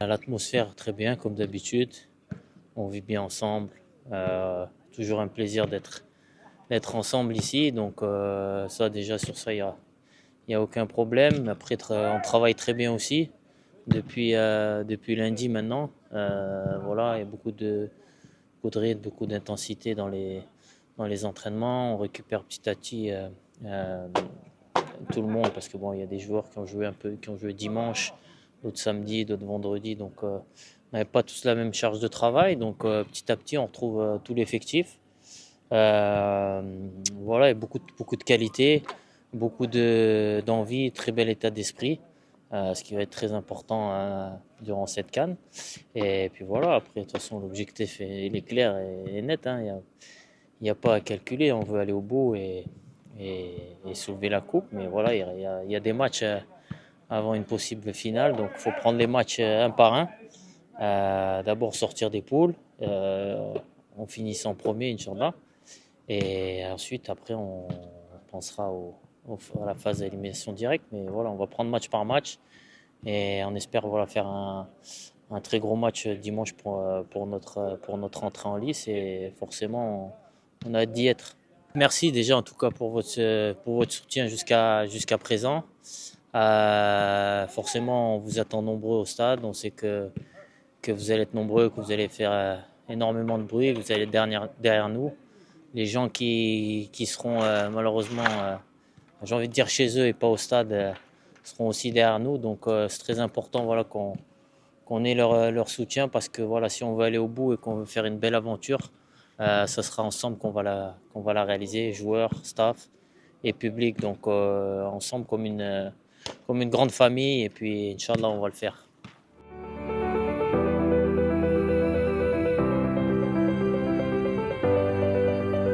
L'atmosphère très bien comme d'habitude, on vit bien ensemble, toujours un plaisir d'être ensemble ici, donc ça déjà sur ça il y a aucun problème. Après on travaille très bien aussi depuis lundi maintenant. Voilà, il y a beaucoup de rythme, beaucoup d'intensité dans les entraînements. On récupère petit à petit euh, tout le monde parce que bon, il y a des joueurs qui ont joué dimanche, d'autres samedi, d'autres vendredi, donc on n'avait pas tous la même charge de travail, donc petit à petit on retrouve tout l'effectif. Euh, voilà, et beaucoup de qualité, d'envie, très bel état d'esprit, ce qui va être très important durant cette CAN. Et puis voilà, après de toute façon l'objectif il est clair et net, hein, il n'y a pas à calculer, on veut aller au bout et soulever la coupe. Mais voilà, il y a des matchs avant une possible finale, donc il faut prendre les matchs un par un. D'abord sortir des poules, en finissant premier, Inch'Allah. Et ensuite, après, on pensera à la phase d'élimination directe. Mais voilà, on va prendre match par match et on espère voilà, faire un très gros match dimanche pour notre entrée en lice. Et forcément, on a hâte d'y être. Merci déjà en tout cas pour votre soutien jusqu'à présent. Forcément, on vous attend nombreux au stade. On sait que vous allez être nombreux, que vous allez faire énormément de bruit, que vous allez être derrière nous. Les gens qui seront malheureusement, j'ai envie de dire chez eux et pas au stade, seront aussi derrière nous. Donc c'est très important voilà, qu'on ait leur soutien parce que voilà, si on veut aller au bout et qu'on veut faire une belle aventure, ça sera ensemble qu'on va la réaliser, joueurs, staff et public. Donc ensemble comme une grande famille et puis Inch'Allah on va le faire.